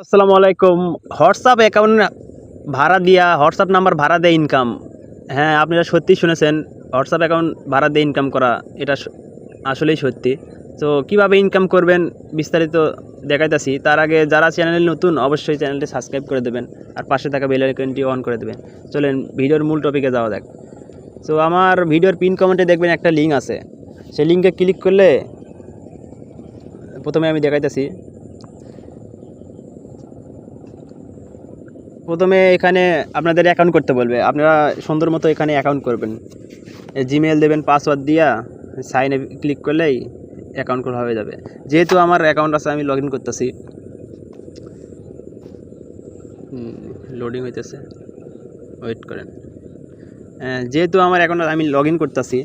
আসসালামু আলাইকুম। WhatsApp account ভাড়া দিয়া হোয়াটসঅ্যাপ নাম্বার ভাড়া দিয়ে ইনকাম। হ্যাঁ, আপনারা সত্যিই শুনেছেন। হোয়াটসঅ্যাপ অ্যাকাউন্ট ভাড়া দিয়ে ইনকাম করা এটা আসলেই সত্যি। তো কিভাবে ইনকাম করবেন বিস্তারিত দেখাইতাছি। তার আগে যারা চ্যানেলে নতুন অবশ্যই চ্যানেলটি সাবস্ক্রাইব করে দেবেন আর পাশে থাকা বেল আইকনটি অন করে দেবেন। চলেন ভিডিওর মূল টপিকে যাওয়া যাক। তো আমার ভিডিওর পিন কমেন্টে দেখবেন একটা লিঙ্ক আছে। সেই লিঙ্কে ক্লিক করলে প্রথমে আমি দেখাইতাছি। প্রথমে এখানে আপনাদের অ্যাকাউন্ট করতে বলবে। আপনারা সুন্দর মতো এখানে অ্যাকাউন্ট করবেন। জিমেল দেবেন, পাসওয়ার্ড দিয়া সাইনে ক্লিক করলেই অ্যাকাউন্ট করা হয়ে যাবে। যেহেতু আমার অ্যাকাউন্ট আছে আমি লগ ইন করতেছি। লোডিং হইতেছে, ওয়েট করেন। যেহেতু আমার অ্যাকাউন্ট আমি লগ ইন করতেছি,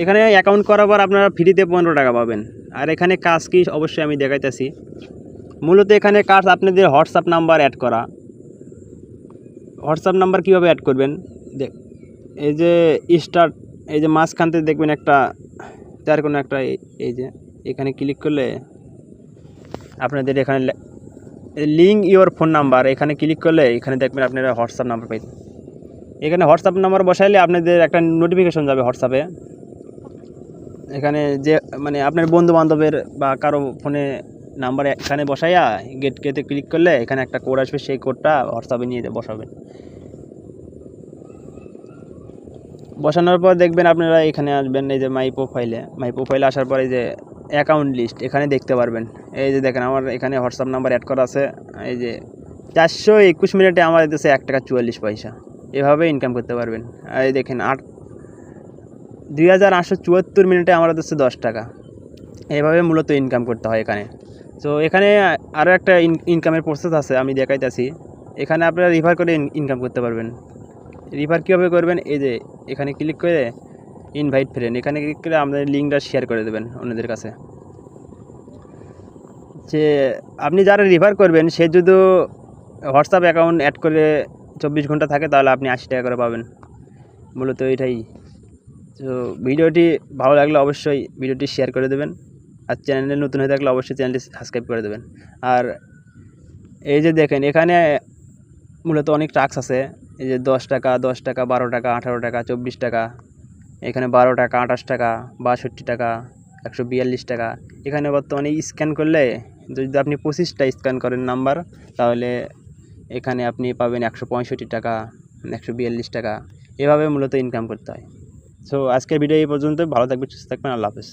এখানে অ্যাকাউন্ট করার পর আপনারা ফ্রিতে 15 টাকা পাবেন। আর এখানে কাজ কি অবশ্যই আমি দেখাইতেছি। মূলত এখানে কাজ আপনাদের হোয়াটসঅ্যাপ নাম্বার অ্যাড করা। হোয়াটসঅ্যাপ নাম্বার কীভাবে অ্যাড করবেন, এই যে স্টার্ট, এই যে মাঝখান থেকে দেখবেন একটা তার কোনো একটা, এই যে এখানে ক্লিক করলে আপনাদের এখানে লিঙ্ক ইওর ফোন নাম্বার, এখানে ক্লিক করলে এখানে দেখবেন আপনারা হোয়াটসঅ্যাপ নাম্বার পাইবেন। এখানে হোয়াটসঅ্যাপ নাম্বার বসাইলে আপনাদের একটা নোটিফিকেশন যাবে হোয়াটসঅ্যাপে। এখানে যে মানে আপনার বন্ধু বান্ধবের বা কারো ফোনে নাম্বার এখানে বসাইয়া গেটকে ক্লিক করলে এখানে একটা কোড আসবে, সেই কোডটা হোয়াটসঅ্যাপে নিয়ে বসাবেন। বসানোর পর দেখবেন আপনারা এখানে আসবেন, এই যে মাই প্রোফাইলে আসার পরে যে অ্যাকাউন্ট লিস্ট এখানে দেখতে পারবেন। এই যে দেখেন আমার এখানে হোয়াটসঅ্যাপ নাম্বার অ্যাড করা আছে। এই যে 421 মিনিটে আমার দিতেছে 1 টাকা 44 পয়সা। এভাবে ইনকাম করতে পারবেন। আর এই দেখেন 2874 মিনিটে আমার দিচ্ছে 10 টাকা। এভাবে মূলত ইনকাম করতে হয় এখানে। তো এখানে আরও একটা ইনকামের প্রসেস আছে, আমি দেখাইতেছি। এখানে আপনারা রিফার করে ইনকাম করতে পারবেন। রিফার কীভাবে করবেন, এই যে এখানে ক্লিক করে ইনভাইট ফ্রেন্ড, এখানে ক্লিক করে আপনাদের লিঙ্কটা শেয়ার করে দেবেন অন্যদের কাছে। যে আপনি যারা রিফার করবেন সে যদি হোয়াটসঅ্যাপ অ্যাকাউন্ট অ্যাড করে 24 ঘন্টা থাকে তাহলে আপনি 80 টাকা করে পাবেন। মূলত এটাই। তো ভিডিওটি ভালো লাগলে অবশ্যই ভিডিওটি শেয়ার করে দেবেন। আর চ্যানেলে নতুন হয়ে থাকলে অবশ্যই চ্যানেলটি সাবস্ক্রাইব করে দেবেন। আর এই যে দেখেন এখানে মূলত অনেক টাস্ক আছে। এই যে 10 টাকা, 10 টাকা, 12 টাকা, 18 টাকা, 24 টাকা, এখানে 12 টাকা, 28 টাকা, 62 টাকা, 142 টাকা। এখানে বর্তমানে স্ক্যান করলে যদি আপনি 25টা স্ক্যান করেন নাম্বার, তাহলে এখানে আপনি পাবেন 165 টাকা, 142 টাকা। এভাবে মূলত ইনকাম করতে হয়। সো আজকের ভিডিও এই পর্যন্ত। ভালো থাকবেন, সুস্থ থাকবেন। আল্লাহ হাফেজ।